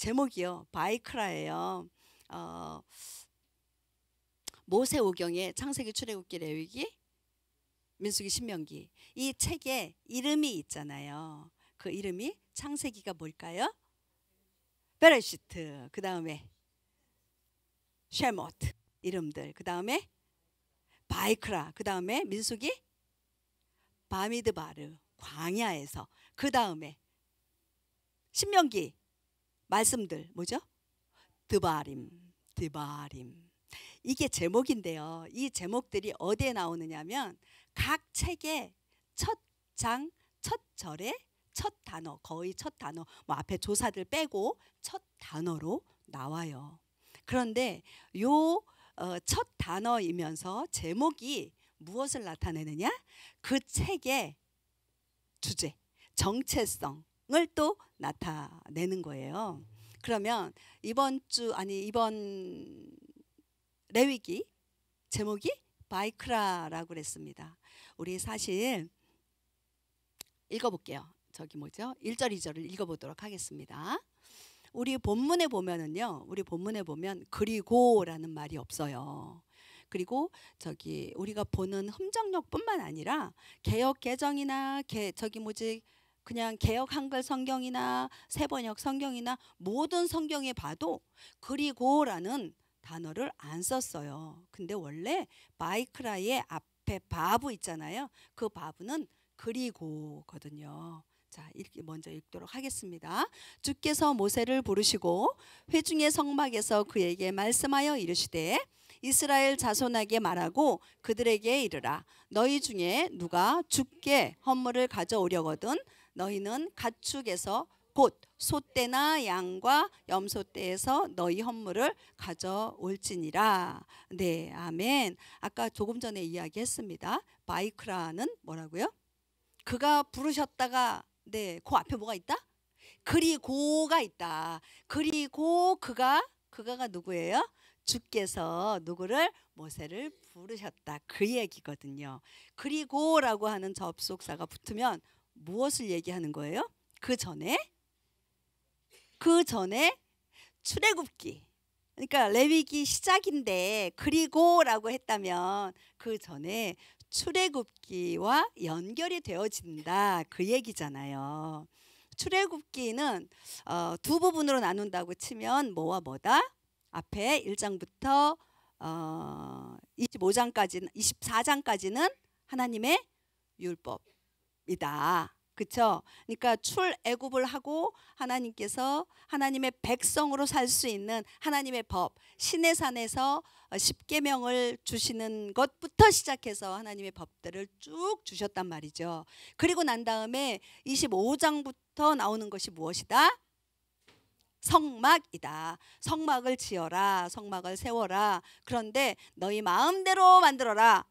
제목이요 바이크라예요. 모세오경에 창세기, 출애굽기, 레위기, 민수기, 신명기 이 책에 이름이 있잖아요. 그 이름이 창세기가 뭘까요? 베레시트, 그 다음에 쉐모트 이름들, 그 다음에 바이크라, 그 다음에 민수기 바미드바르 광야에서, 그 다음에 신명기 말씀들 뭐죠? 드바림. 이게 제목인데요. 이 제목들이 어디에 나오느냐면 각 책의 첫 장, 첫 절에 첫 단어, 거의 첫 단어, 뭐 앞에 조사들 빼고 첫 단어로 나와요. 그런데 요 첫 단어이면서 제목이 무엇을 나타내느냐? 그 책의 주제, 정체성을 또 나타내는 거예요. 그러면 이번 레위기 제목이 바이크라라고 그랬습니다. 우리 사실 읽어볼게요. 저기 뭐죠? 1절 2절을 읽어보도록 하겠습니다. 우리 본문에 보면은요, 우리 본문에 보면 그리고라는 말이 없어요. 그리고 저기 우리가 보는 흠정역뿐만 아니라 개역 개정이나 그냥 개역 한글 성경이나 세번역 성경이나 모든 성경에 봐도 그리고라는 단어를 안 썼어요. 근데 원래 바이크라의 앞에 바브 있잖아요. 그 바브는 그리고거든요. 자, 먼저 읽도록 하겠습니다. 주께서 모세를 부르시고 회중의 성막에서 그에게 말씀하여 이르시되 이스라엘 자손에게 말하고 그들에게 이르라. 너희 중에 누가 주께 헌물을 가져오려거든 너희는 가축에서 곧 소떼나 양과 염소떼에서 너희 헌물을 가져올지니라. 네, 아멘. 아까 조금 전에 이야기했습니다. 바이크라는 뭐라고요? 그가 부르셨다가, 네, 그 앞에 뭐가 있다? 그리고가 있다. 그리고 그가가 누구예요? 주께서 누구를? 모세를 부르셨다. 그 얘기거든요. 그리고라고 하는 접속사가 붙으면 무엇을 얘기하는 거예요? 그 전에 출애굽기, 그러니까 레위기 시작인데 그리고라고 했다면 그 전에 출애굽기와 연결이 되어진다, 그 얘기잖아요. 출애굽기는 두 부분으로 나눈다고 치면 뭐와 뭐다? 앞에 1장부터 24장까지는 하나님의 율법이다. 그렇죠? 그러니까 출애굽을 하고 하나님께서 하나님의 백성으로 살 수 있는 하나님의 법, 시내산에서 십계명을 주시는 것부터 시작해서 하나님의 법들을 쭉 주셨단 말이죠. 그리고 난 다음에 25장부터 나오는 것이 무엇이다? 성막이다. 성막을 지어라, 성막을 세워라. 그런데 너희 마음대로 만들어라.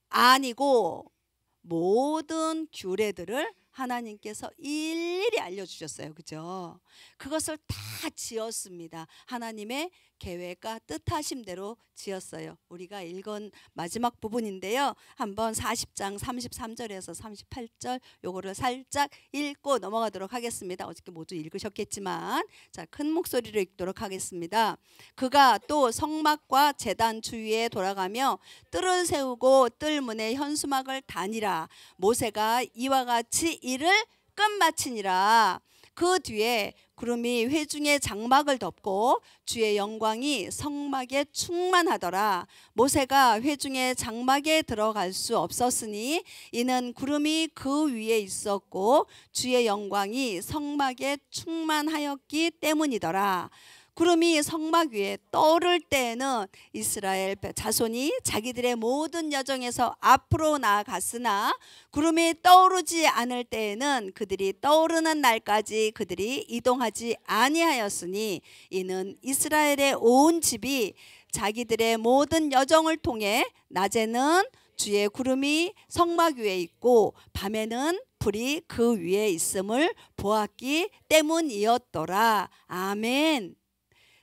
아니고 모든 규례들을 하나님께서 일일이 알려주셨어요. 그죠? 그것을 다 지었습니다. 하나님의 계획과 뜻하심대로 지었어요. 우리가 읽은 마지막 부분인데요. 한번 40장 33절에서 38절 요거를 살짝 읽고 넘어가도록 하겠습니다. 어저께 모두 읽으셨겠지만, 자, 큰 목소리로 읽도록 하겠습니다. 그가 또 성막과 제단 주위에 돌아가며 뜰을 세우고 뜰 문에 현수막을 다니라. 모세가 이와 같이 일을 끝마치니라. 그 뒤에 구름이 회중의 장막을 덮고 주의 영광이 성막에 충만하더라. 모세가 회중의 장막에 들어갈 수 없었으니 이는 구름이 그 위에 있었고 주의 영광이 성막에 충만하였기 때문이더라. 구름이 성막 위에 떠오를 때에는 이스라엘 자손이 자기들의 모든 여정에서 앞으로 나아갔으나 구름이 떠오르지 않을 때에는 그들이 떠오르는 날까지 그들이 이동하지 아니하였으니 이는 이스라엘의 온 집이 자기들의 모든 여정을 통해 낮에는 주의 구름이 성막 위에 있고 밤에는 불이 그 위에 있음을 보았기 때문이었더라. 아멘.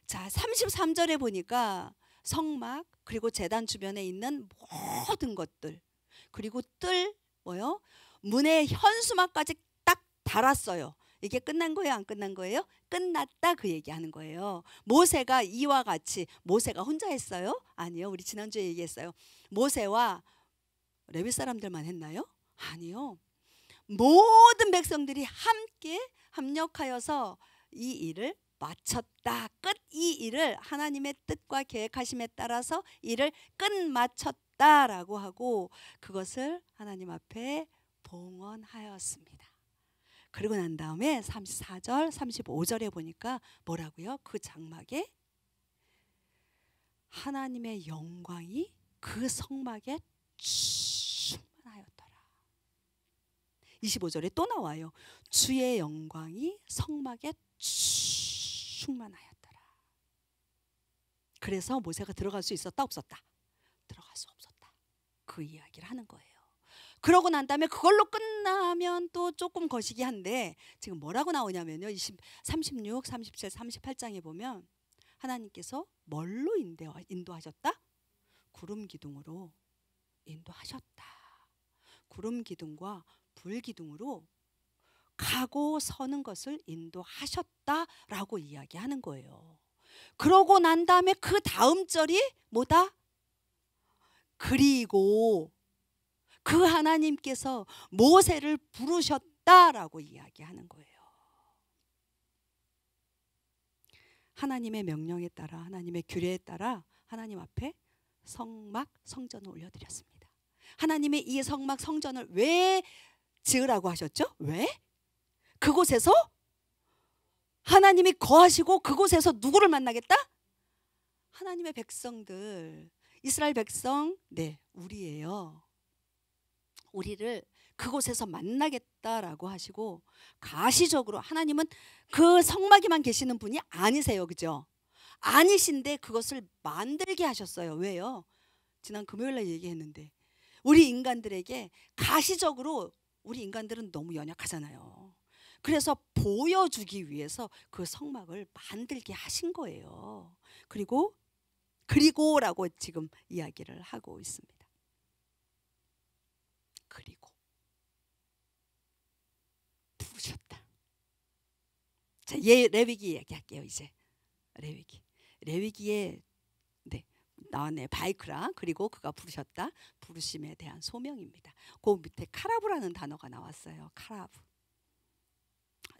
자, 33절에 보니까 성막 그리고 제단 주변에 있는 모든 것들, 그리고 뜰 문에 현수막까지 딱 달았어요. 이게 끝난 거예요? 안 끝난 거예요? 끝났다 그 얘기하는 거예요. 모세가 이와 같이, 모세가 혼자 했어요? 아니요. 우리 지난주에 얘기했어요. 모세와 레위 사람들만 했나요? 아니요. 모든 백성들이 함께 합력하여서 이 일을 마쳤다. 끝. 이 일을 하나님의 뜻과 계획하심에 따라서 일을 끝마쳤다라고 하고 그것을 하나님 앞에 봉헌하였습니다. 그리고 난 다음에 34절 35절에 보니까 뭐라고요? 그 장막에 하나님의 영광이 그 성막에 충만하였더라. 25절에 또 나와요. 주의 영광이 성막에 충만하였더라. 그래서 모세가 들어갈 수 있었다 없었다? 들어갈 수 없었다. 그 이야기를 하는 거예요. 그러고 난 다음에 그걸로 끝나면 또 조금 거시기 한데 지금 뭐라고 나오냐면요. 36, 37, 38장에 보면 하나님께서 뭘로 인도하셨다? 구름 기둥으로 인도하셨다. 구름 기둥과 불 기둥으로 가고 서는 것을 인도하셨다라고 이야기하는 거예요. 그러고 난 다음에 그 다음 절이 뭐다? 그리고 그 하나님께서 모세를 부르셨다라고 이야기하는 거예요. 하나님의 명령에 따라 하나님의 규례에 따라 하나님 앞에 성막 성전을 올려드렸습니다. 하나님의 이 성막 성전을 왜 지으라고 하셨죠? 왜? 그곳에서 하나님이 거하시고 그곳에서 누구를 만나겠다? 하나님의 백성들, 이스라엘 백성, 네, 우리예요. 우리를 그곳에서 만나겠다라고 하시고 가시적으로 하나님은 그 성막에만 계시는 분이 아니세요. 그죠? 아니신데 그것을 만들게 하셨어요. 왜요? 지난 금요일날 얘기했는데 우리 인간들에게 가시적으로 우리 인간들은 너무 연약하잖아요. 그래서 보여주기 위해서 그 성막을 만들게 하신 거예요. 그리고라고 지금 이야기를 하고 있습니다. 그리고 부르셨다. 자, 레위기 얘기할게요. 이제 레위기에 네, 나왔네. 바이크라. 그리고 그가 부르셨다. 부르심에 대한 소명입니다. 그 밑에 카라브라는 단어가 나왔어요. 카라브.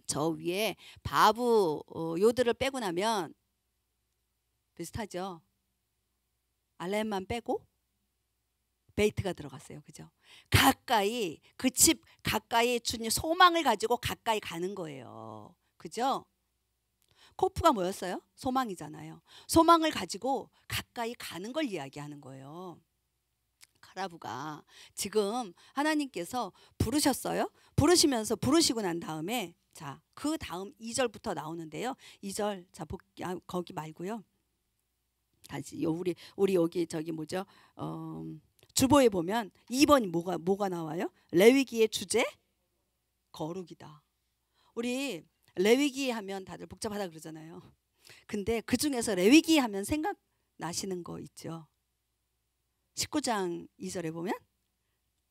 저 위에 바브 요들을 빼고 나면 비슷하죠. 알렘만 빼고 베이트가 들어갔어요. 그죠? 가까이 그 집 가까이 주님 소망을 가지고 가까이 가는 거예요. 그죠? 코프가 뭐였어요? 소망이잖아요. 소망을 가지고 가까이 가는 걸 이야기하는 거예요. 카라브가 지금 하나님께서 부르셨어요. 부르시면서 부르시고 난 다음에 자, 그 다음 2절부터 나오는데요. 2절 자 거기 말고요. 다시 우리 여기 저기 뭐죠? 주보에 보면 2번이 뭐가 나와요? 레위기의 주제 거룩이다. 우리 레위기 하면 다들 복잡하다 그러잖아요. 근데 그 중에서 레위기 하면 생각나시는 거 있죠. 19장 2절에 보면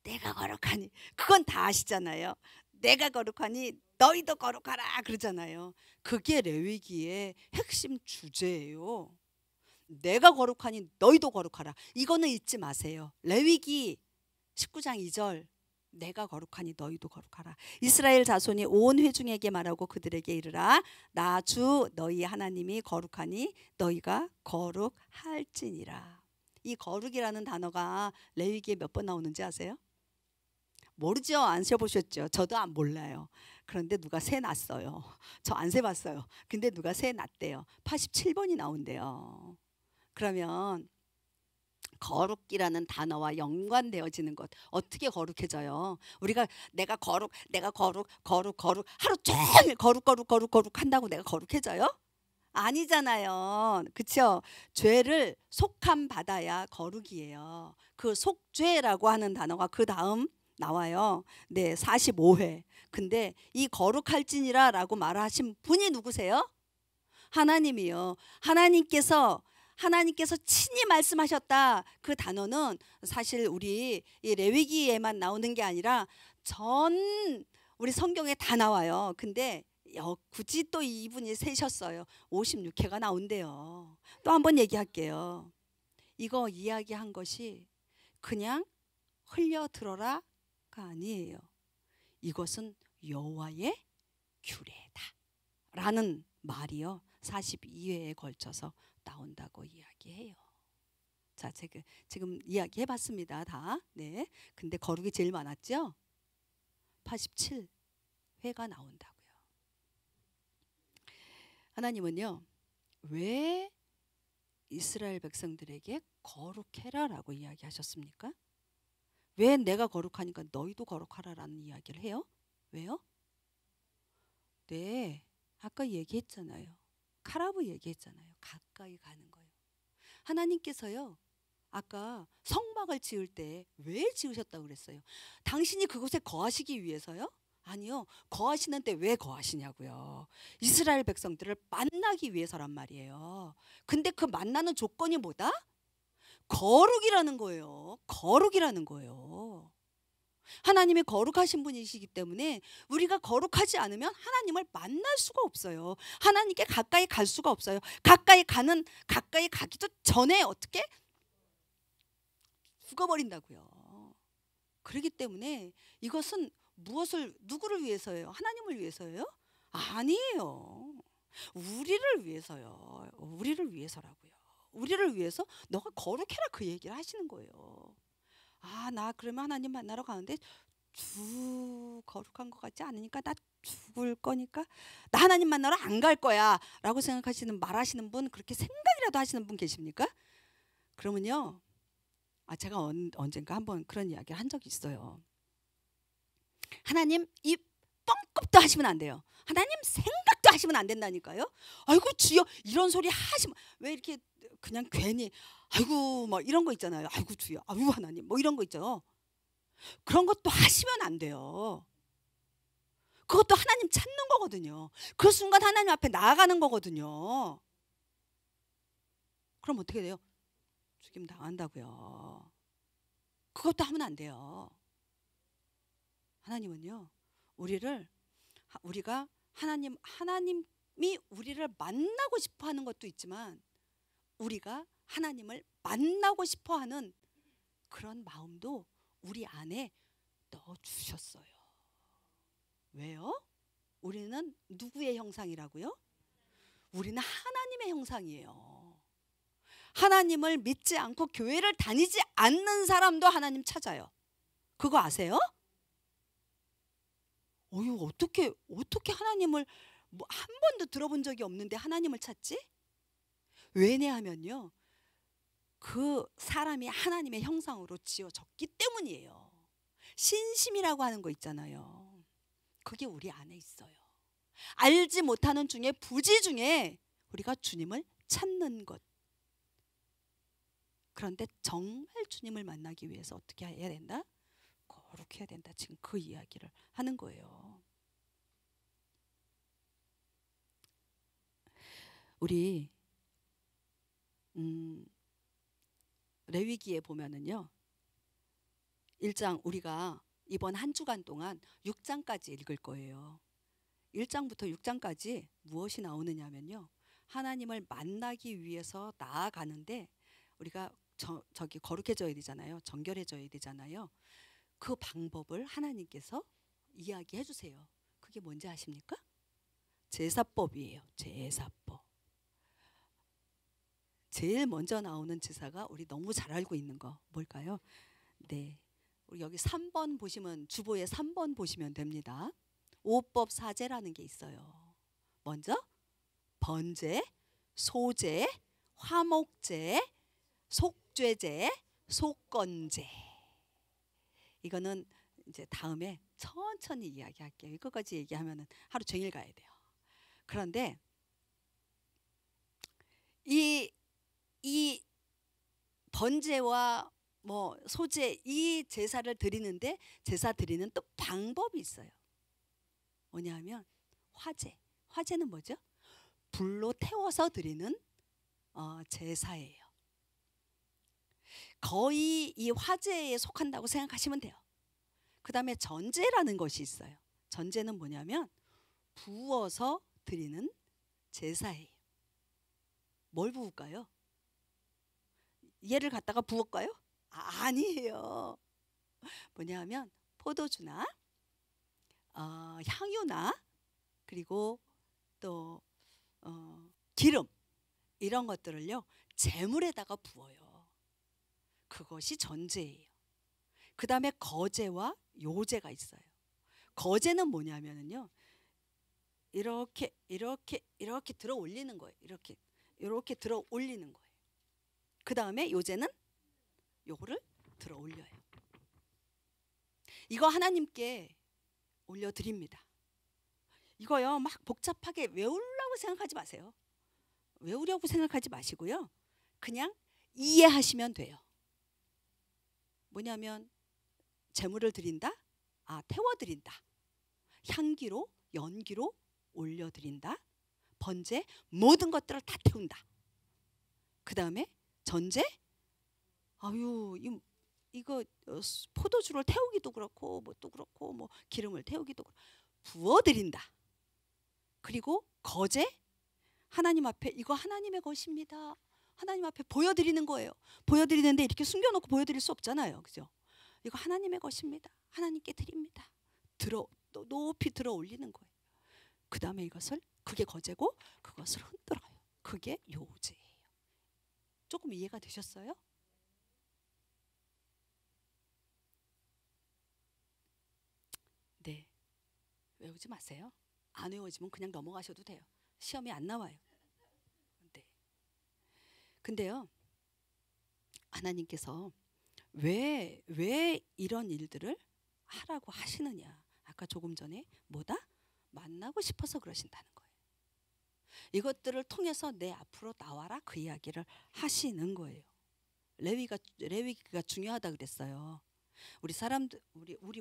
내가 거룩하니 그건 다 아시잖아요. 내가 거룩하니 너희도 거룩하라 그러잖아요. 그게 레위기의 핵심 주제예요. 내가 거룩하니 너희도 거룩하라. 이거는 잊지 마세요. 레위기 19장 2절 내가 거룩하니 너희도 거룩하라. 이스라엘 자손이 온 회중에게 말하고 그들에게 이르라. 나 주 너희 하나님이 거룩하니 너희가 거룩할지니라. 이 거룩이라는 단어가 레위기에 몇 번 나오는지 아세요? 모르죠? 안 세보셨죠? 저도 안 몰라요. 그런데 누가 세놨어요. 저 안 세봤어요. 근데 누가 세놨대요. 87번이 나온대요. 그러면 거룩이라는 단어와 연관되어지는 것 어떻게 거룩해져요? 우리가 내가 거룩 하루 종일 거룩 한다고 내가 거룩해져요? 아니잖아요. 그렇죠? 죄를 속함 받아야 거룩이에요. 그 속죄라고 하는 단어가 그 다음 나와요. 네, 45회. 근데 이 거룩할지니라 라고 말하신 분이 누구세요? 하나님이요. 하나님께서 친히 말씀하셨다. 그 단어는 사실 우리 이 레위기에만 나오는 게 아니라 전 우리 성경에 다 나와요. 근데 굳이 또 이분이 세셨어요. 56회가 나온대요. 또 한번 얘기할게요. 이거 이야기한 것이 그냥 흘려 들어라가 아니에요. 이것은 여호와의 규례다 라는 말이요 42회에 걸쳐서 나온다고 이야기해요. 자, 지금 이야기해 봤습니다. 다. 네. 근데 거룩이 제일 많았죠? 87회가 나온다고요. 하나님은요, 왜 이스라엘 백성들에게 거룩해라라고 이야기하셨습니까? 왜 내가 거룩하니까 너희도 거룩하라라는 이야기를 해요? 왜요? 네, 아까 얘기했잖아요. 카라브 얘기했잖아요. 가까이 가는 거예요. 하나님께서요, 아까 성막을 지을 때 왜 지으셨다고 그랬어요? 당신이 그곳에 거하시기 위해서요? 아니요. 거하시는 때 왜 거하시냐고요. 이스라엘 백성들을 만나기 위해서란 말이에요. 근데 그 만나는 조건이 뭐다? 거룩이라는 거예요. 거룩이라는 거예요. 하나님이 거룩하신 분이시기 때문에 우리가 거룩하지 않으면 하나님을 만날 수가 없어요. 하나님께 가까이 갈 수가 없어요. 가까이 가기도 전에 어떻게 죽어버린다고요. 그렇기 때문에 이것은 누구를 위해서예요? 하나님을 위해서예요? 아니에요. 우리를 위해서요. 우리를 위해서라고요. 우리를 위해서 너가 거룩해라 그 얘기를 하시는 거예요. 나 그러면 하나님 만나러 가는데 거룩한 것 같지 않으니까 나 죽을 거니까 나 하나님 만나러 안 갈 거야 라고 말하시는 분, 그렇게 생각이라도 하시는 분 계십니까? 그러면요, 제가 언젠가 한번 그런 이야기를 한 적이 있어요. 하나님 입 뻥끗도 하시면 안 돼요. 하나님 생각도 하시면 안 된다니까요. 아이고 주여 이런 소리 하시면 왜 이렇게 그냥 괜히 아이고 뭐 이런 거 있잖아요. 아이고 주여, 아이고 하나님 뭐 이런 거 있죠. 그런 것도 하시면 안 돼요. 그것도 하나님 찾는 거거든요. 그 순간 하나님 앞에 나아가는 거거든요. 그럼 어떻게 돼요? 죽임 당한다고요. 그것도 하면 안 돼요. 하나님은요, 우리가 하나님이 우리를 만나고 싶어 하는 것도 있지만 우리가 하나님을 만나고 싶어 하는 그런 마음도 우리 안에 넣어 주셨어요. 왜요? 우리는 누구의 형상이라고요? 우리는 하나님의 형상이에요. 하나님을 믿지 않고 교회를 다니지 않는 사람도 하나님 찾아요. 그거 아세요? 어떻게 하나님을 한 번도 들어본 적이 없는데 하나님을 찾지? 왜냐하면요, 그 사람이 하나님의 형상으로 지어졌기 때문이에요. 신심이라고 하는 거 있잖아요. 그게 우리 안에 있어요. 알지 못하는 중에 부지 중에 우리가 주님을 찾는 것. 그런데 정말 주님을 만나기 위해서 어떻게 해야 된다? 거룩해야 된다. 지금 그 이야기를 하는 거예요. 우리 레위기에 보면은요, 1장 우리가 이번 한 주간 동안 6장까지 읽을 거예요. 1장부터 6장까지 무엇이 나오느냐면요, 하나님을 만나기 위해서 나아가는데 우리가 저기 거룩해져야 되잖아요. 정결해져야 되잖아요. 그 방법을 하나님께서 이야기해 주세요. 그게 뭔지 아십니까? 제사법이에요. 제사법. 제일 먼저 나오는 제사가 우리 너무 잘 알고 있는 거 뭘까요? 네, 우리 여기 3번 보시면, 주보에 3번 보시면 됩니다. 오법 사제라는 게 있어요. 먼저 번제, 소제, 화목제, 속죄제, 속건제. 이거는 이제 다음에 천천히 이야기할게요. 이거까지 얘기하면 하루 종일 가야 돼요. 그런데 이 번제와 뭐 소제, 이 제사를 드리는데 제사 드리는 또 방법이 있어요. 뭐냐면 화제는 뭐죠? 불로 태워서 드리는 제사예요. 거의 이 화제에 속한다고 생각하시면 돼요. 그 다음에 전제라는 것이 있어요. 전제는 뭐냐면 부어서 드리는 제사예요. 뭘 부을까요? 얘를 갖다가 부을까요? 아니에요. 뭐냐면 포도주나 향유나 그리고 또 기름 이런 것들을요 제물에다가 부어요. 그것이 전제예요. 그 다음에 거제와 요제가 있어요. 거제는 뭐냐면요 이렇게 들어 올리는 거예요. 이렇게 들어 올리는 거예요. 그 다음에 요제는 요거를 들어 올려요. 이거 하나님께 올려드립니다. 이거요 막 복잡하게 외우려고 생각하지 마세요. 외우려고 생각하지 마시고요. 그냥 이해하시면 돼요. 뭐냐면 제물을 드린다? 태워드린다. 향기로 연기로 올려드린다. 번제 모든 것들을 다 태운다. 그 다음에 전제 이거 포도주를 태우기도 그렇고 뭣도 그렇고 뭐 기름을 태우기도 그렇고 부어드린다. 그리고 거제 하나님 앞에 이거 하나님의 것입니다. 하나님 앞에 보여드리는 거예요. 보여드리는데 이렇게 숨겨놓고 보여드릴 수 없잖아요. 그죠? 이거 하나님의 것입니다. 하나님께 드립니다. 높이 들어 올리는 거예요. 그 다음에 그게 거제고 그것을 흔들어요. 그게 요제예요. 조금 이해가 되셨어요? 네. 외우지 마세요. 안 외워지면 그냥 넘어가셔도 돼요. 시험이 안 나와요. 네. 근데요. 하나님께서 왜 이런 일들을 하라고 하시느냐. 아까 조금 전에 만나고 싶어서 그러신다는 거예요. 이것들을 통해서 내 앞으로 나와라 그 이야기를 하시는 거예요. 레위기가 중요하다 그랬어요. 우리 사람들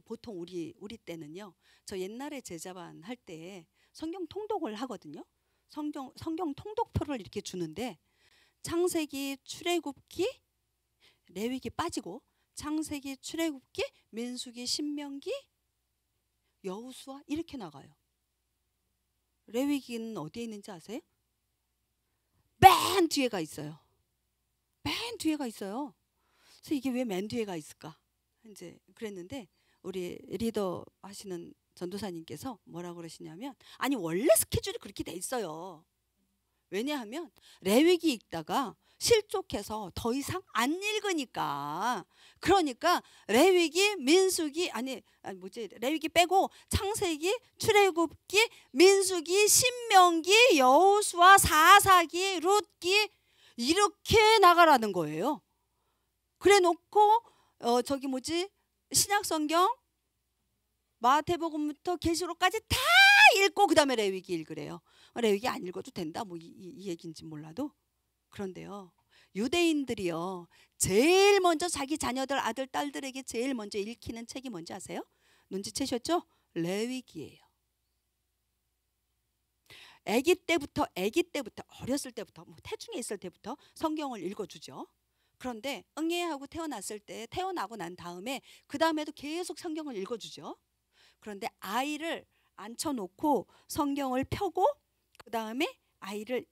보통 우리 때는요. 저 옛날에 제자반 할 때 성경 통독을 하거든요. 성경 통독표를 이렇게 주는데 창세기, 출애굽기, 레위기 빠지고 창세기, 출애굽기, 민수기, 신명기, 여호수아 이렇게 나가요. 레위기는 어디에 있는지 아세요? 맨 뒤에가 있어요. 맨 뒤에가 있어요. 그래서 이게 왜 맨 뒤에가 있을까? 이제 그랬는데 우리 리더 하시는 전도사님께서 뭐라고 그러시냐면 원래 스케줄이 그렇게 돼 있어요. 왜냐하면 레위기 읽다가 실족해서 더 이상 안 읽으니까. 그러니까 레위기, 민수기 레위기 빼고 창세기, 출애굽기, 민수기, 신명기, 여호수아, 사사기, 룻기 이렇게 나가라는 거예요. 그래 놓고 신약성경 마태복음부터 계시록까지 다 읽고 그 다음에 레위기 읽으래요. 레위기 안 읽어도 된다 이 얘기인지 몰라도. 그런데요 유대인들이요 제일 먼저 자기 자녀들 아들 딸들에게 제일 먼저 읽히는 책이 뭔지 아세요? 눈치채셨죠? 레위기예요. 아기 때부터 어렸을 때부터 태중에 있을 때부터 성경을 읽어주죠. 그런데 응애하고 태어나고 난 다음에 그 다음에도 계속 성경을 읽어주죠. 그런데 아이를 앉혀놓고 성경을 펴고 그 다음에 아이를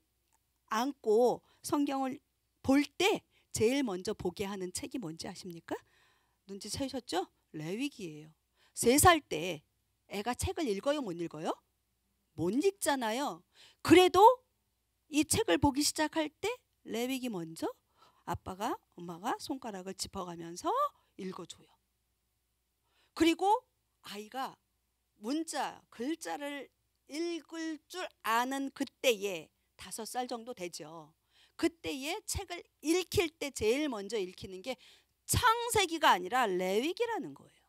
안고 성경을 볼 때 제일 먼저 보게 하는 책이 뭔지 아십니까? 눈치채셨죠? 레위기예요. 3살 때 애가 책을 읽어요? 못 읽어요? 못 읽잖아요. 그래도 이 책을 보기 시작할 때 레위기 먼저 아빠가 엄마가 손가락을 짚어가면서 읽어줘요. 그리고 아이가 글자를 읽을 줄 아는 그때에 5살 정도 되죠. 그때에 책을 읽힐 때 제일 먼저 읽히는 게 창세기가 아니라 레위기라는 거예요.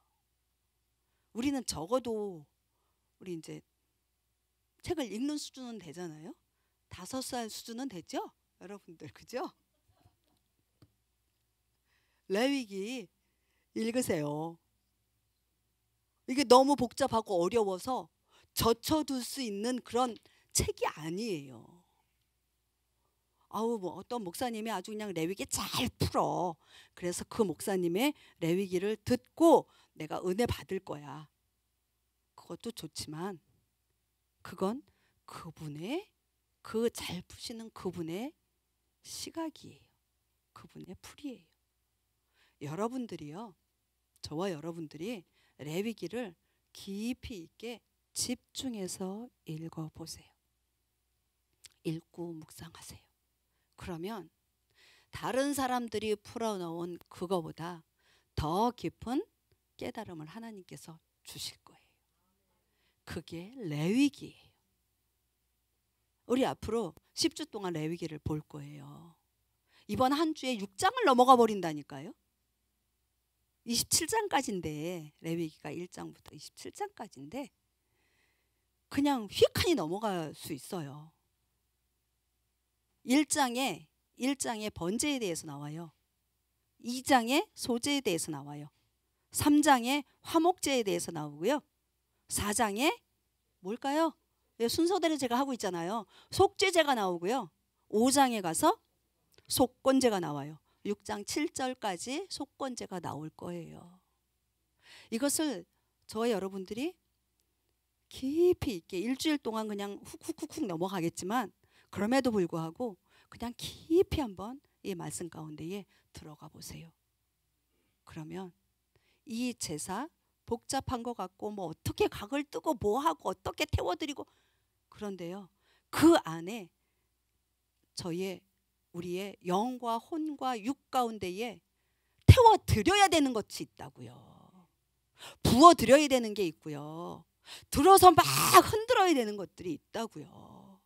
우리는 적어도 우리 이제 책을 읽는 수준은 되잖아요. 5살 수준은 됐죠? 여러분들 그죠? 레위기 읽으세요. 이게 너무 복잡하고 어려워서 젖혀둘 수 있는 그런 책이 아니에요. 어떤 목사님이 아주 그냥 레위기 잘 풀어. 그래서 그 목사님의 레위기를 듣고 내가 은혜 받을 거야. 그것도 좋지만 그건 그분의 그 잘 푸시는 그분의 시각이에요. 그분의 풀이에요. 여러분들이요, 저와 여러분들이 레위기를 깊이 있게 집중해서 읽어보세요. 읽고 묵상하세요. 그러면 다른 사람들이 풀어놓은 그거보다 더 깊은 깨달음을 하나님께서 주실 거예요. 그게 레위기예요. 우리 앞으로 10주 동안 레위기를 볼 거예요. 이번 한 주에 6장을 넘어가 버린다니까요. 27장까지인데 레위기가 1장부터 27장까지인데 그냥 휙하니 넘어갈 수 있어요. 1장에 번제에 대해서 나와요. 2장에 소제에 대해서 나와요. 3장에 화목제에 대해서 나오고요. 4장에 뭘까요? 순서대로 제가 하고 있잖아요. 속죄제가 나오고요. 5장에 가서 속건제가 나와요. 6장 7절까지 속건제가 나올 거예요. 이것을 저와 여러분들이 깊이 있게 일주일 동안 그냥 훅훅훅 넘어가겠지만 그럼에도 불구하고 그냥 깊이 한번 이 말씀 가운데에 들어가 보세요. 그러면 이 제사 복잡한 것 같고 뭐 어떻게 각을 뜨고 뭐 하고 어떻게 태워드리고 그런데요, 그 안에 우리의 영과 혼과 육 가운데에 태워드려야 되는 것이 있다고요. 부어드려야 되는 게 있고요. 들어서 막 흔들어야 되는 것들이 있다고요.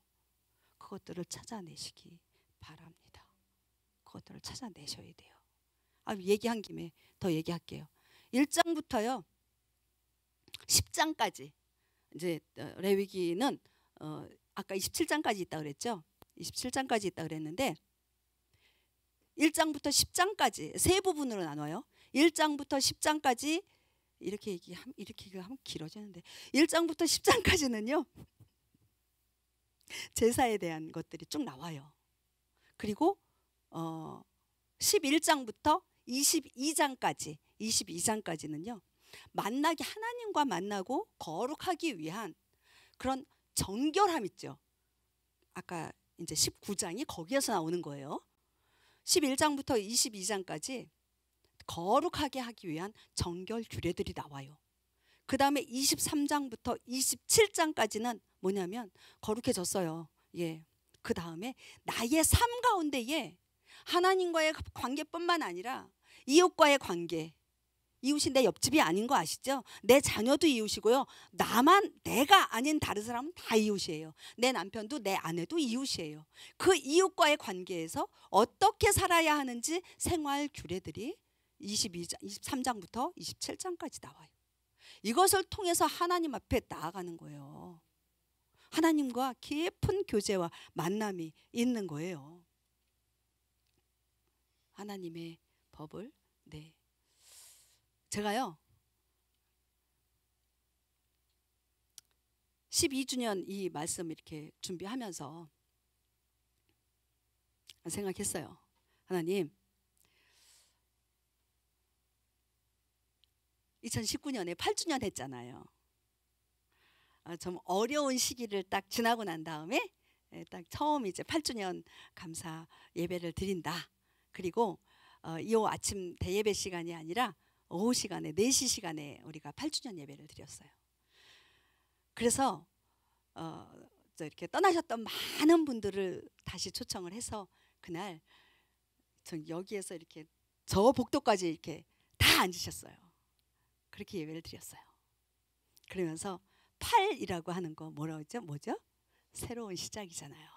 그것들을 찾아내시기 바랍니다. 그것들을 찾아내셔야 돼요. 얘기한 김에 더 얘기할게요. 1장부터요 10장까지 이제 레위기는 아까 27장까지 있다 그랬죠. 27장까지 있다 그랬는데 1장부터 10장까지 세 부분으로 나눠요. 1장부터 10장까지 이렇게 얘기하면 길어지는데 1장부터 10장까지는요 제사에 대한 것들이 쭉 나와요. 그리고 11장부터 22장까지는요 하나님과 만나고 거룩하기 위한 그런 정결함 있죠. 아까 이제 19장이 거기에서 나오는 거예요. 11장부터 22장까지 거룩하게 하기 위한 정결 규례들이 나와요. 그 다음에 23장부터 27장까지는 뭐냐면 거룩해졌어요. 예. 그 다음에 나의 삶 가운데에 하나님과의 관계뿐만 아니라 이웃과의 관계, 이웃이 내 옆집이 아닌 거 아시죠? 내 자녀도 이웃이고요. 내가 아닌 다른 사람은 다 이웃이에요. 내 남편도 내 아내도 이웃이에요. 그 이웃과의 관계에서 어떻게 살아야 하는지 생활 규례들이 23장부터 27장까지 나와요. 이것을 통해서 하나님 앞에 나아가는 거예요. 하나님과 깊은 교제와 만남이 있는 거예요. 하나님의 법을 제가요 12주년 이 말씀 이렇게 준비하면서 생각했어요. 하나님, 2019년에 8주년 했잖아요. 좀 어려운 시기를 딱 지나고 난 다음에 딱 처음 이제 8주년 감사 예배를 드린다. 그리고 이 아침 대예배 시간이 아니라 오후 시간에 4시 시간에 우리가 8주년 예배를 드렸어요. 그래서 이렇게 떠나셨던 많은 분들을 다시 초청을 해서 그날 여기에서 이렇게 저 복도까지 이렇게 다 앉으셨어요. 그렇게 예배를 드렸어요. 그러면서 8이라고 하는 거 뭐죠? 새로운 시작이잖아요.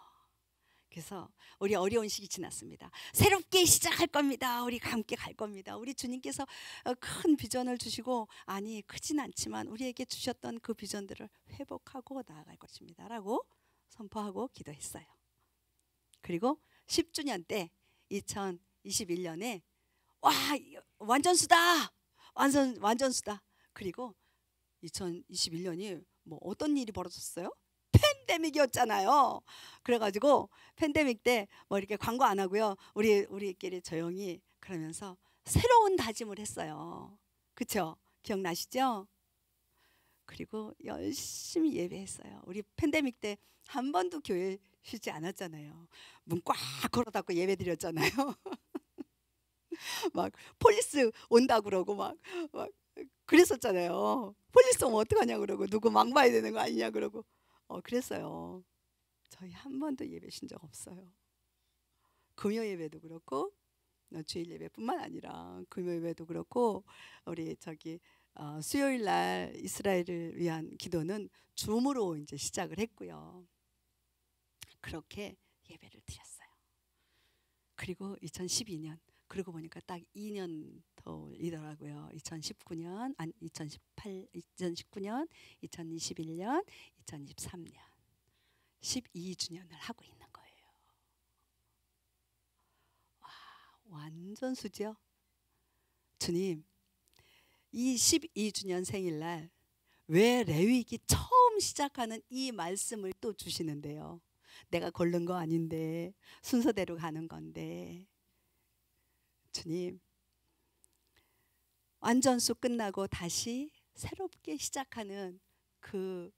그래서 우리 어려운 시기 지났습니다. 새롭게 시작할 겁니다. 우리가 함께 갈 겁니다. 우리 주님께서 큰 비전을 주시고 크진 않지만 우리에게 주셨던 그 비전들을 회복하고 나아갈 것입니다 라고 선포하고 기도했어요. 그리고 10주년 때 2021년에 완전수다. 완전수다. 그리고 2021년이 뭐 어떤 일이 벌어졌어요? 팬데믹이었잖아요. 그래가지고 팬데믹 때 뭐 이렇게 광고 안 하고요. 우리끼리 조용히 그러면서 새로운 다짐을 했어요. 그쵸? 기억나시죠? 그리고 열심히 예배했어요. 우리 팬데믹 때 한 번도 교회 쉬지 않았잖아요. 문 꽉 걸어 닫고 예배 드렸잖아요. 막 폴리스 온다 그러고 막 그랬었잖아요. 폴리스 오면 어떡하냐 그러고 누구 막 봐야 되는 거 아니냐 그러고 그랬어요. 저희 한 번도 예배 쉰 적 없어요. 금요 예배도 그렇고 주일 예배뿐만 아니라 금요 예배도 그렇고 우리 수요일 날 이스라엘을 위한 기도는 줌으로 이제 시작을 했고요. 그렇게 예배를 드렸어요. 그리고 2012년 그러고 보니까 딱 2년 더이더라고요. 2019년, 2019년, 2021년, 2023년 12주년을 하고 있는 거예요. 와, 완전 수죠. 주님, 이 12주년 생일날 왜 레위기 처음 시작하는 이 말씀을 또 주시는데요. 내가 고른 거 아닌데 순서대로 가는 건데 주님, 완전수 끝나고 다시 새롭게 시작하는 그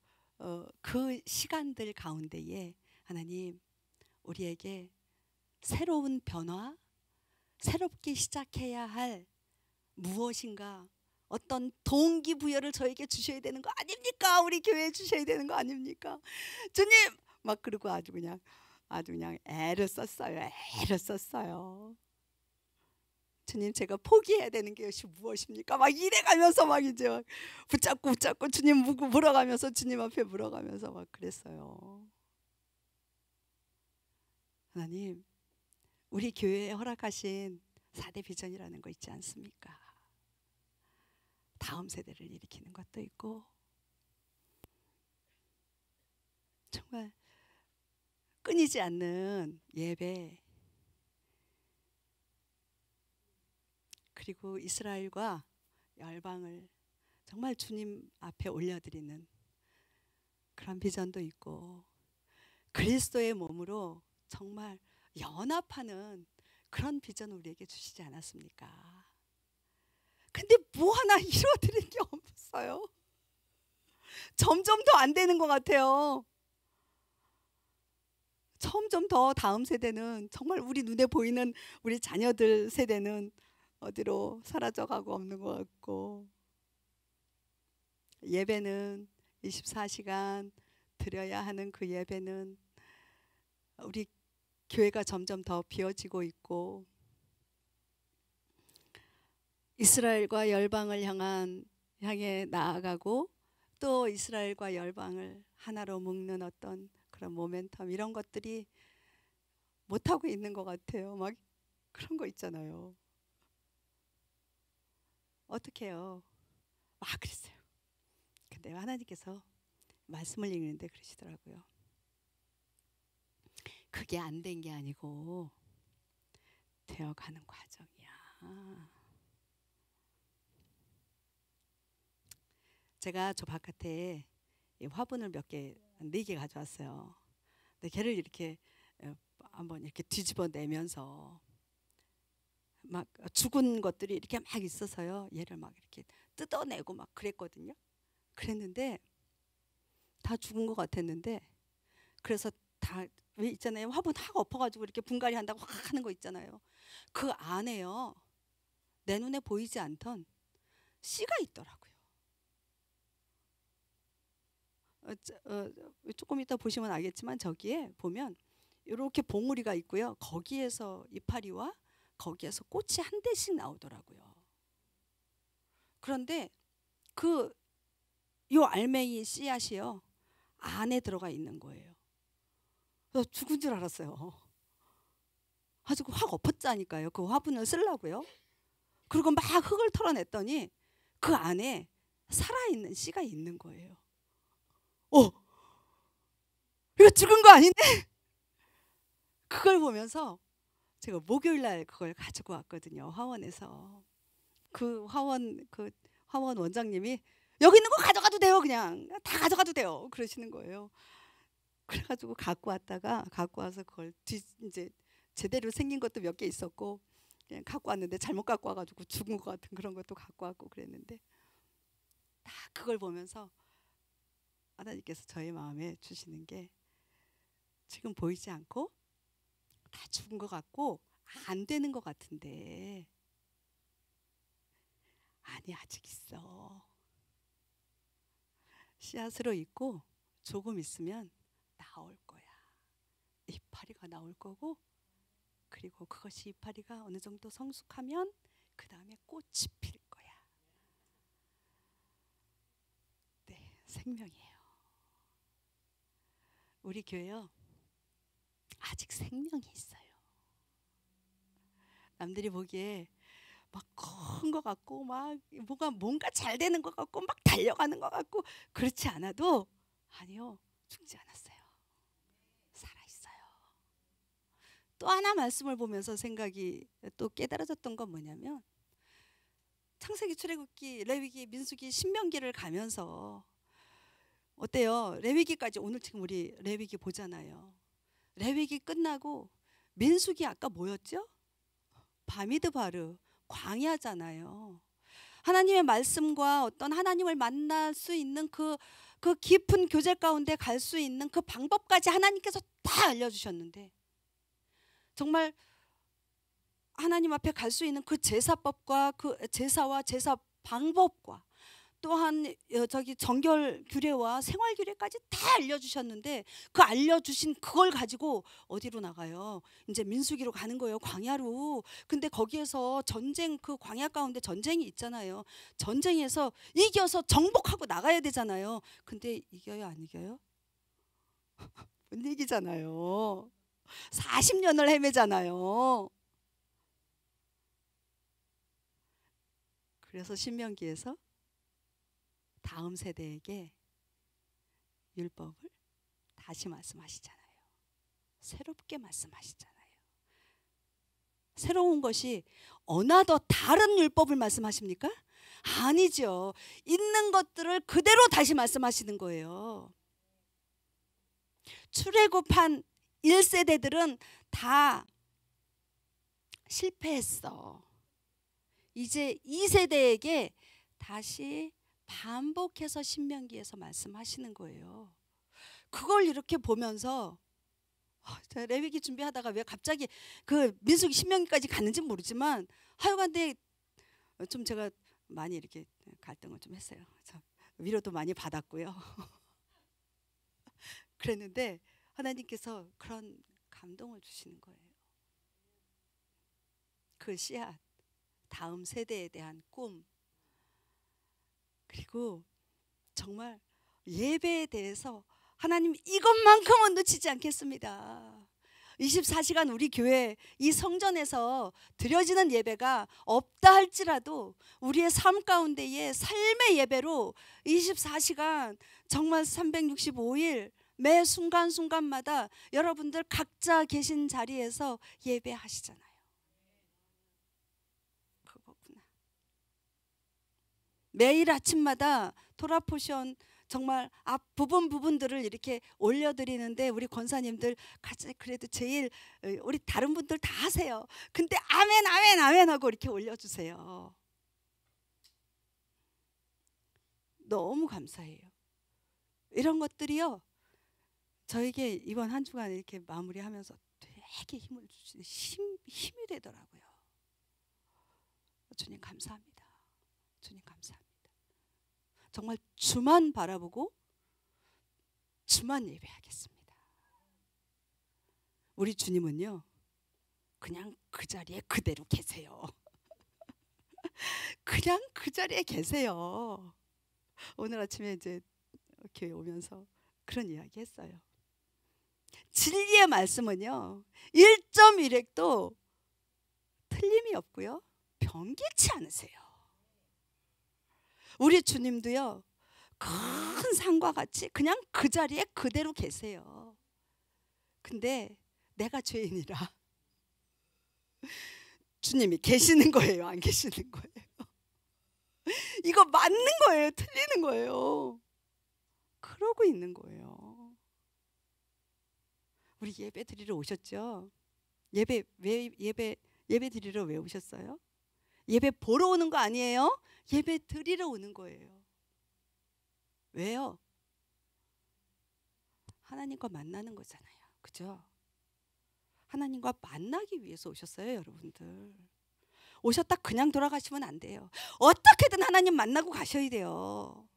시간들 가운데에 하나님 우리에게 새로운 변화, 새롭게 시작해야 할 무엇인가 어떤 동기부여를 저에게 주셔야 되는 거 아닙니까? 우리 교회에 주셔야 되는 거 아닙니까? 주님! 막 그러고 아주 그냥 애를 썼어요. 주님, 제가 포기해야 되는 게 무엇입니까? 막 이래가면서 막 이제 막 붙잡고 주님 물어가면서 주님 앞에 물어가면서 막 그랬어요. 하나님, 우리 교회에 허락하신 4대 비전이라는 거 있지 않습니까? 다음 세대를 일으키는 것도 있고 정말 끊이지 않는 예배, 그리고 이스라엘과 열방을 정말 주님 앞에 올려드리는 그런 비전도 있고 그리스도의 몸으로 정말 연합하는 그런 비전 우리에게 주시지 않았습니까? 근데 뭐 하나 이루어드린 게 없어요. 점점 더 안 되는 것 같아요. 점점 더 다음 세대는 정말 우리 눈에 보이는 우리 자녀들 세대는 어디로 사라져가고 없는 것 같고 예배는 24시간 드려야 하는 그 예배는 우리 교회가 점점 더 비어지고 있고 이스라엘과 열방을 향해 나아가고 또 이스라엘과 열방을 하나로 묶는 어떤 그런 모멘텀 이런 것들이 못하고 있는 것 같아요. 막 그런 거 있잖아요. 어떻게 해요? 막 그랬어요. 근데 하나님께서 말씀을 읽는데 그러시더라고요. 그게 안 된 게 아니고 되어가는 과정이야. 제가 저 바깥에 화분을 몇 개, 4개 가져왔어요. 근데 걔를 이렇게 한번 이렇게 뒤집어 내면서 막 죽은 것들이 이렇게 막 있어서요. 얘를 막 이렇게 뜯어내고 막 그랬거든요. 그랬는데 다 죽은 것 같았는데 그래서 다 왜 있잖아요. 화분 확 엎어가지고 이렇게 분갈이 한다고 확 하는 거 있잖아요. 그 안에요. 내 눈에 보이지 않던 씨가 있더라고요. 조금 이따 보시면 알겠지만 저기에 보면 이렇게 봉우리가 있고요. 거기에서 이파리와 거기에서 꽃이 한 대씩 나오더라고요. 그런데 요 알맹이 씨앗이요 안에 들어가 있는 거예요. 그래서 죽은 줄 알았어요. 아주 확 엎었자니까요. 그 화분을 쓰려고요. 그리고 막 흙을 털어냈더니 그 안에 살아있는 씨가 있는 거예요. 이거 죽은 거 아닌데? 그걸 보면서 제가 목요일 날 그걸 가지고 왔거든요. 화원에서. 그 화원 원장님이 여기 있는 거 가져가도 돼요. 그냥 다 가져가도 돼요. 그러시는 거예요. 그래가지고 갖고 와서 그걸 이제 제대로 생긴 것도 몇 개 있었고 그냥 갖고 왔는데 잘못 갖고 와가지고 죽은 것 같은 그런 것도 갖고 왔고 그랬는데 다 그걸 보면서 하나님께서 저의 마음에 주시는 게 지금 보이지 않고 다 죽은 것 같고 안 되는 것 같은데 아니 아직 있어. 씨앗으로 있고 조금 있으면 나올 거야. 이파리가 나올 거고 그리고 그것이 이파리가 어느 정도 성숙하면 그 다음에 꽃이 필 거야. 네, 생명이에요. 우리 교회요 아직 생명이 있어요. 남들이 보기에 막 큰 것 같고 막 뭔가 잘 되는 것 같고 막 달려가는 것 같고 그렇지 않아도 아니요, 죽지 않았어요. 살아 있어요. 또 하나 말씀을 보면서 생각이 또 깨달아졌던 건 뭐냐면 창세기, 출애굽기, 레위기, 민수기, 신명기를 가면서 어때요? 레위기까지 오늘 지금 우리 레위기 보잖아요. 레위기 끝나고 민수기 아까 뭐였죠? 바미드바르 광야잖아요. 하나님의 말씀과 어떤 하나님을 만날 수 있는 그 깊은 교제 가운데 갈 수 있는 그 방법까지 하나님께서 다 알려주셨는데 정말 하나님 앞에 갈 수 있는 그 제사법과 그 제사와 제사 방법과 또한 저기 정결 규례와 생활 규례까지 다 알려주셨는데 그 알려주신 그걸 가지고 어디로 나가요? 이제 민수기로 가는 거예요. 광야로. 근데 거기에서 전쟁, 그 광야 가운데 전쟁이 있잖아요. 전쟁에서 이겨서 정복하고 나가야 되잖아요. 근데 이겨요, 안 이겨요? 못 이기잖아요. 40년을 헤매잖아요. 그래서 신명기에서 다음 세대에게 율법을 다시 말씀하시잖아요. 새롭게 말씀하시잖아요. 새로운 것이 어나 더 다른 율법을 말씀하십니까? 아니죠. 있는 것들을 그대로 다시 말씀하시는 거예요. 출애굽한 1세대들은 다 실패했어. 이제 2세대에게 다시 반복해서 신명기에서 말씀하시는 거예요. 그걸 이렇게 보면서 레위기 준비하다가 왜 갑자기 그 민수기 신명기까지 갔는지 모르지만 하여간에 좀 제가 많이 이렇게 갈등을 좀 했어요. 위로도 많이 받았고요. 그랬는데 하나님께서 그런 감동을 주시는 거예요. 그 씨앗, 다음 세대에 대한 꿈, 그리고 정말 예배에 대해서 하나님 이것만큼은 놓치지 않겠습니다. 24시간 우리 교회 이 성전에서 드려지는 예배가 없다 할지라도 우리의 삶 가운데의 삶의 예배로 24시간 정말 365일 매 순간순간마다 여러분들 각자 계신 자리에서 예배하시잖아요. 그거구나. 매일 아침마다 토라포션 정말 앞 부분들을 이렇게 올려드리는데 우리 권사님들 그래도 제일 우리 다른 분들 다 하세요. 근데 아멘 아멘 아멘 하고 이렇게 올려주세요. 너무 감사해요. 이런 것들이요 저에게 이번 한 주간 이렇게 마무리하면서 되게 힘을 주시는 힘이 되더라고요. 주님 감사합니다. 주님 감사합니다. 정말 주만 바라보고 주만 예배하겠습니다. 우리 주님은요 그냥 그 자리에 그대로 계세요. 그냥 그 자리에 계세요. 오늘 아침에 이제 교회 오면서 그런 이야기 했어요. 진리의 말씀은요 1.1획도 틀림이 없고요 변개치 않으세요. 우리 주님도요 큰 산과 같이 그냥 그 자리에 그대로 계세요. 근데 내가 죄인이라 주님이 계시는 거예요, 안 계시는 거예요? 이거 맞는 거예요, 틀리는 거예요? 그러고 있는 거예요. 우리 예배 드리러 오셨죠? 예배 드리러 왜 오셨어요? 예배 보러 오는 거 아니에요? 예배 드리러 오는 거예요. 왜요? 하나님과 만나는 거잖아요. 그죠? 하나님과 만나기 위해서 오셨어요, 여러분들. 오셨다 그냥 돌아가시면 안 돼요. 어떻게든 하나님 만나고 가셔야 돼요.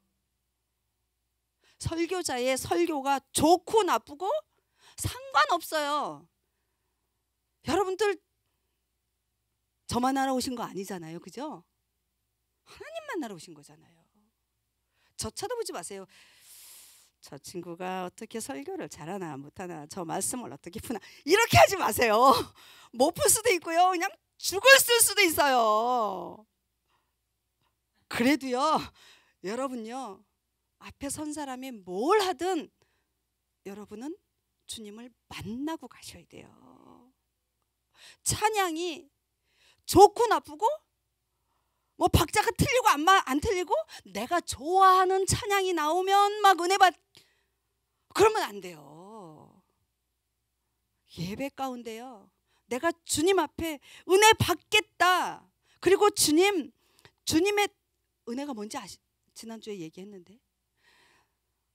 설교자의 설교가 좋고 나쁘고 상관없어요. 여러분들 저만 하러 오신 거 아니잖아요. 그죠? 하나님 만나러 오신 거잖아요. 저 쳐다보지 마세요. 저 친구가 어떻게 설교를 잘하나 못하나, 저 말씀을 어떻게 푸나, 이렇게 하지 마세요. 못 풀 수도 있고요, 그냥 죽을 수도 있어요. 그래도요, 여러분요, 앞에 선 사람이 뭘 하든 여러분은 주님을 만나고 가셔야 돼요. 찬양이 좋고 나쁘고 뭐 박자가 틀리고 안 틀리고 내가 좋아하는 찬양이 나오면 막 은혜 받, 그러면 안 돼요. 예배 가운데요, 내가 주님 앞에 은혜 받겠다. 그리고 주님의 은혜가 뭔지 지난주에 얘기했는데,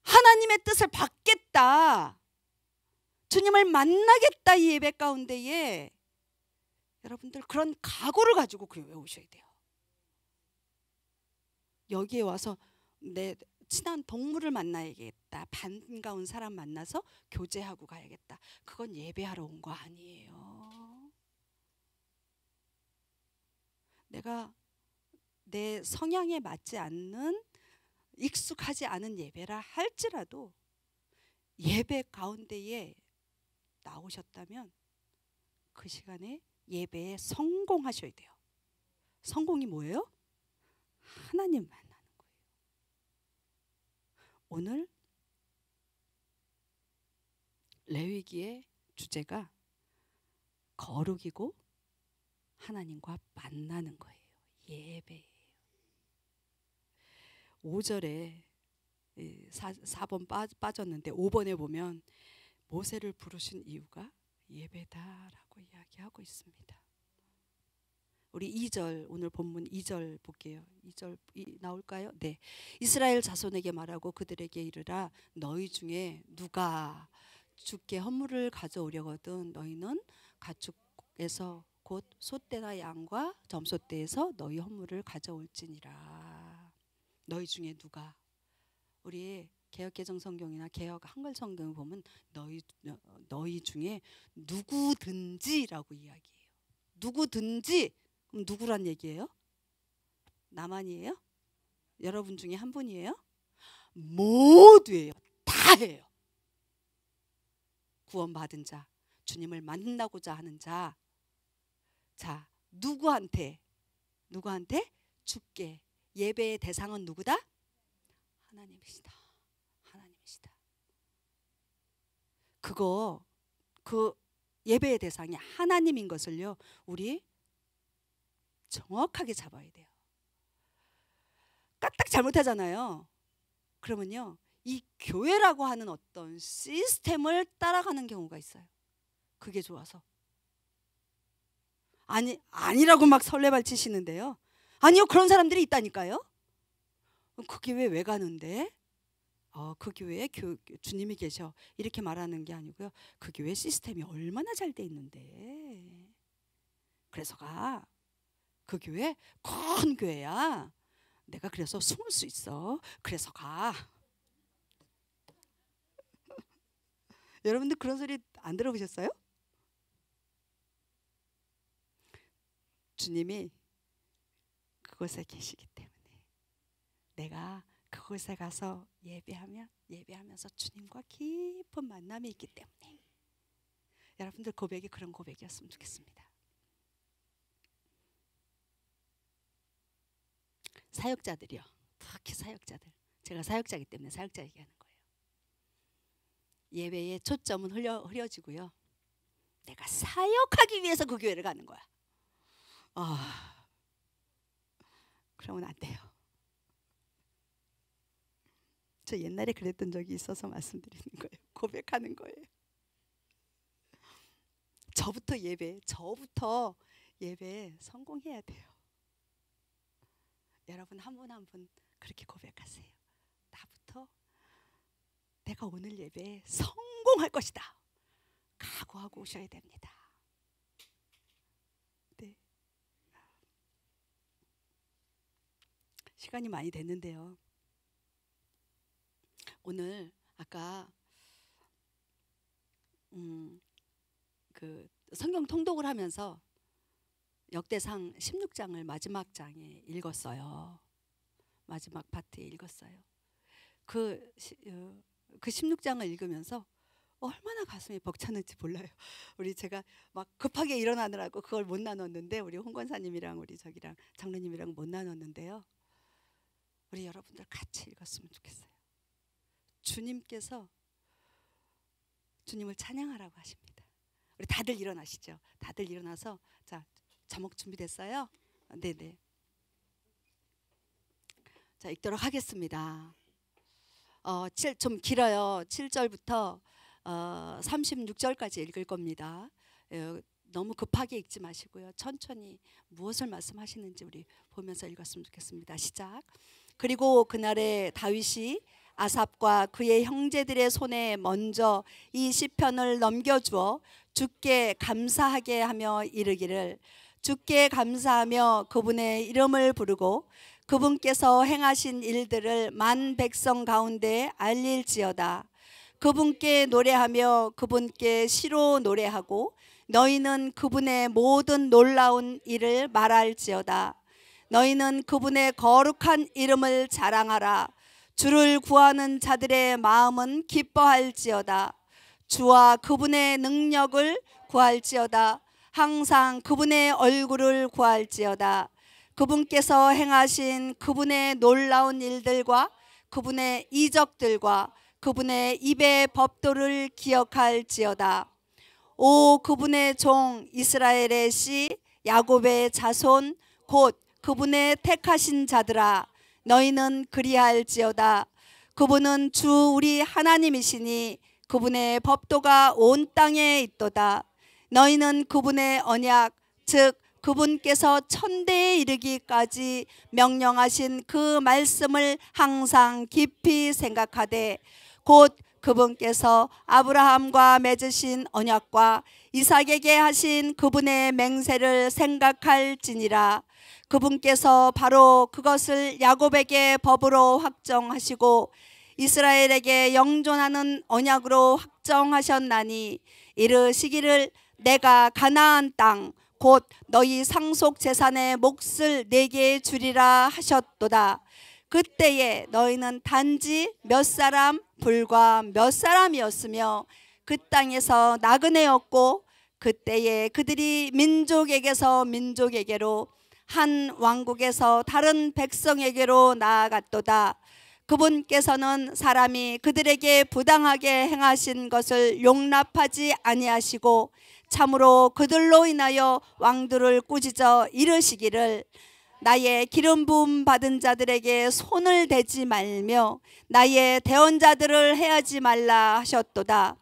하나님의 뜻을 받겠다, 주님을 만나겠다. 이 예배 가운데에 여러분들 그런 각오를 가지고 교회에 오셔야 돼요. 여기에 와서 내 친한 동물을 만나야겠다, 반가운 사람 만나서 교제하고 가야겠다, 그건 예배하러 온 거 아니에요. 내가 내 성향에 맞지 않는, 익숙하지 않은 예배라 할지라도 예배 가운데에 나오셨다면 그 시간에 예배에 성공하셔야 돼요. 성공이 뭐예요? 하나님 만나는 거예요. 오늘 레위기의 주제가 거룩이고 하나님과 만나는 거예요. 예배예요. 5절에 4번 빠졌는데 5번에 보면 모세를 부르신 이유가 예배다라고 이야기하고 있습니다. 우리 2절, 오늘 본문 2절 볼게요. 2절 나올까요? 네. 이스라엘 자손에게 말하고 그들에게 이르라, 너희 중에 누가 주께 헌물을 가져오려거든 너희는 가축에서 곧 소떼나 양과 점소떼에서 너희 헌물을 가져올지니라. 너희 중에 누가, 우리 개역개정 성경이나 개역 한글 성경을 보면 너희 중에 누구든지라고 이야기해요. 누구든지, 그럼 누구란 얘기예요? 나만이에요? 여러분 중에 한 분이에요? 모두예요. 다 해요. 구원받은 자, 주님을 만나고자 하는 자. 자, 누구한테 주께. 예배의 대상은 누구다? 하나님이시다. 하나님이시다. 그 예배의 대상이 하나님인 것을요, 우리 정확하게 잡아야 돼요. 까딱 잘못하잖아요. 그러면요, 이 교회라고 하는 어떤 시스템을 따라가는 경우가 있어요. 그게 좋아서. 아니라고 막 설레발치시는데요. 아니요, 그런 사람들이 있다니까요. 그 교회 왜 가는데? 그 교회에 주님이 계셔, 이렇게 말하는 게 아니고요, 그 교회 시스템이 얼마나 잘 돼 있는데 그래서 가. 그 교회 큰 교회야. 내가 그래서 숨을 수 있어. 그래서 가. 여러분들 그런 소리 안 들어보셨어요? 주님이 그곳에 계시기 때문에 내가 그곳에 가서 예배하면서 주님과 깊은 만남이 있기 때문에 여러분들 고백이 그런 고백이었으면 좋겠습니다. 사역자들이요, 특히 사역자들, 제가 사역자이기 때문에 사역자 얘기하는 거예요. 예배의 초점은 흐려지고요, 내가 사역하기 위해서 그 교회를 가는 거야. 그러면 안 돼요. 저 옛날에 그랬던 적이 있어서 말씀드리는 거예요. 고백하는 거예요. 저부터 예배 성공해야 돼요. 여러분 한 분 한 분 그렇게 고백하세요. 나부터 내가 오늘 예배에 복종할 것이다 각오하고 오셔야 됩니다. 네. 시간이 많이 됐는데요. 오늘 아까 그 성경 통독을 하면서 역대상 16장을 마지막 장에 읽었어요. 마지막 파트에 읽었어요. 그 16장을 읽으면서 얼마나 가슴이 벅찼는지 몰라요. 우리 제가 막 급하게 일어나느라고 그걸 못 나눴는데, 우리 홍 권사님이랑 우리 저기랑 장로님이랑 못 나눴는데요. 우리 여러분들 같이 읽었으면 좋겠어요. 주님께서 주님을 찬양하라고 하십니다. 우리 다들 일어나시죠. 다들 일어나서, 자, 자목 준비됐어요? 네네. 자, 읽도록 하겠습니다. 좀 길어요. 7절부터 36절까지 읽을 겁니다. 너무 급하게 읽지 마시고요. 천천히 무엇을 말씀하시는지 우리 보면서 읽었으면 좋겠습니다. 시작. 그리고 그날에 다윗이 아삽과 그의 형제들의 손에 먼저 이 시편을 넘겨주어 주께 감사하게 하며 이르기를, 주께 감사하며 그분의 이름을 부르고 그분께서 행하신 일들을 만 백성 가운데 알릴지어다. 그분께 노래하며 그분께 시로 노래하고 너희는 그분의 모든 놀라운 일을 말할지어다. 너희는 그분의 거룩한 이름을 자랑하라. 주를 구하는 자들의 마음은 기뻐할지어다. 주와 그분의 능력을 구할지어다. 항상 그분의 얼굴을 구할지어다. 그분께서 행하신 그분의 놀라운 일들과 그분의 이적들과 그분의 입의 법도를 기억할지어다. 오 그분의 종 이스라엘의 씨 야곱의 자손 곧 그분의 택하신 자들아, 너희는 그리할지어다. 그분은 주 우리 하나님이시니 그분의 법도가 온 땅에 있도다. 너희는 그분의 언약 즉 그분께서 천대에 이르기까지 명령하신 그 말씀을 항상 깊이 생각하되 곧 그분께서 아브라함과 맺으신 언약과 이삭에게 하신 그분의 맹세를 생각할지니라. 그분께서 바로 그것을 야곱에게 법으로 확정하시고 이스라엘에게 영존하는 언약으로 확정하셨나니 이르시기를 내가 가나안 땅 곧 너희 상속 재산의 몫을 내게 주리라 하셨도다. 그때에 너희는 단지 몇 사람 불과 몇 사람이었으며 그 땅에서 나그네였고 그때에 그들이 민족에게서 민족에게로 한 왕국에서 다른 백성에게로 나아갔도다. 그분께서는 사람이 그들에게 부당하게 행하신 것을 용납하지 아니하시고 참으로 그들로 인하여 왕들을 꾸짖어 이르시기를 나의 기름 부음 받은 자들에게 손을 대지 말며 나의 대언자들을 해하지 말라 하셨도다.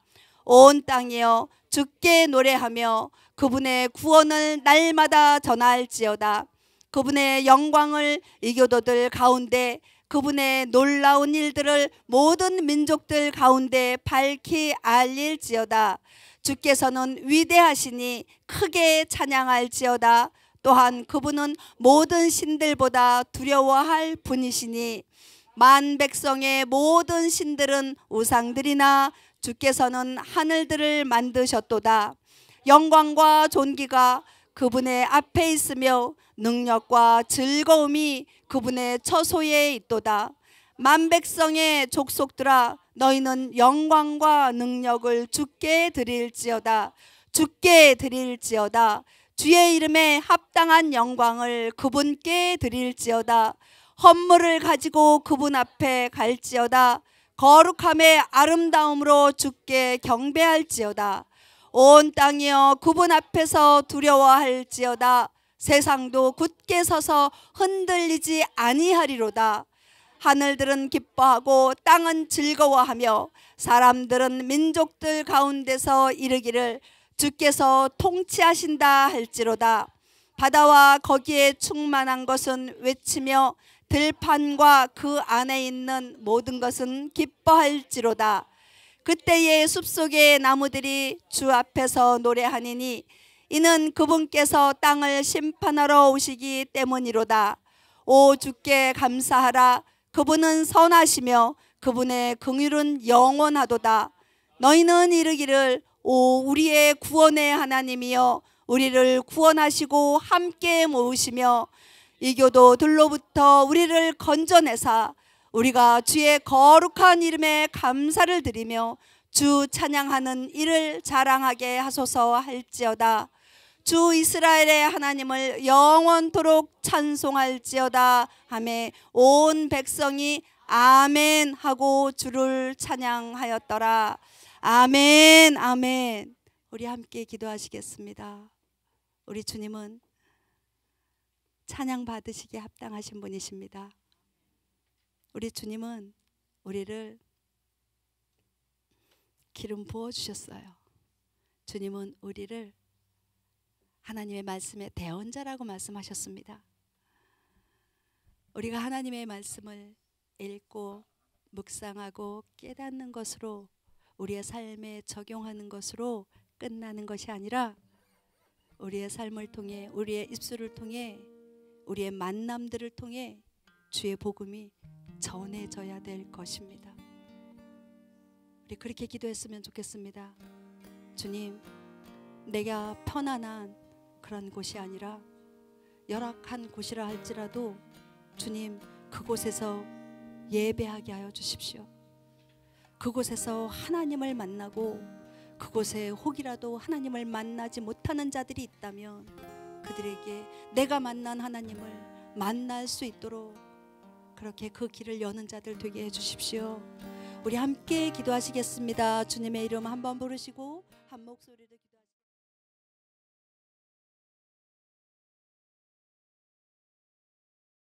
온 땅이여 주께 노래하며 그분의 구원을 날마다 전할지어다. 그분의 영광을 이교도들 가운데 그분의 놀라운 일들을 모든 민족들 가운데 밝히 알릴지어다. 주께서는 위대하시니 크게 찬양할지어다. 또한 그분은 모든 신들보다 두려워할 분이시니 만 백성의 모든 신들은 우상들이나 주께서는 하늘들을 만드셨도다. 영광과 존귀가 그분의 앞에 있으며 능력과 즐거움이 그분의 처소에 있도다. 만 백성의 족속들아 너희는 영광과 능력을 주께 드릴지어다. 주께 드릴지어다. 주의 이름에 합당한 영광을 그분께 드릴지어다. 헌물을 가지고 그분 앞에 갈지어다. 거룩함의 아름다움으로 주께 경배할지어다. 온 땅이여 그분 앞에서 두려워할지어다. 세상도 굳게 서서 흔들리지 아니하리로다. 하늘들은 기뻐하고 땅은 즐거워하며 사람들은 민족들 가운데서 이르기를 주께서 통치하신다 할지로다. 바다와 거기에 충만한 것은 외치며 들판과 그 안에 있는 모든 것은 기뻐할지로다. 그때의 숲속의 나무들이 주 앞에서 노래하니니 이는 그분께서 땅을 심판하러 오시기 때문이로다. 오 주께 감사하라. 그분은 선하시며 그분의 긍휼은 영원하도다. 너희는 이르기를 오 우리의 구원의 하나님이여 우리를 구원하시고 함께 모으시며 이교도들로부터 우리를 건져내사 우리가 주의 거룩한 이름에 감사를 드리며 주 찬양하는 이를 자랑하게 하소서 할지어다. 주 이스라엘의 하나님을 영원토록 찬송할지어다 하매 온 백성이 아멘 하고 주를 찬양하였더라. 아멘 아멘. 우리 함께 기도하시겠습니다. 우리 주님은 찬양 받으시기에 합당하신 분이십니다. 우리 주님은 우리를 기름 부어주셨어요. 주님은 우리를 하나님의 말씀의 대언자라고 말씀하셨습니다. 우리가 하나님의 말씀을 읽고 묵상하고 깨닫는 것으로 우리의 삶에 적용하는 것으로 끝나는 것이 아니라 우리의 삶을 통해 우리의 입술을 통해 우리의 만남들을 통해 주의 복음이 전해져야 될 것입니다. 우리 그렇게 기도했으면 좋겠습니다. 주님, 내가 편안한 그런 곳이 아니라 열악한 곳이라 할지라도 주님 그곳에서 예배하게 하여 주십시오. 그곳에서 하나님을 만나고 그곳에 혹이라도 하나님을 만나지 못하는 자들이 있다면 그들에게 내가 만난 하나님을 만날 수 있도록 그렇게 그 길을 여는 자들 되게 해주십시오. 우리 함께 기도하시겠습니다. 주님의 이름 한번 부르시고 한 목소리를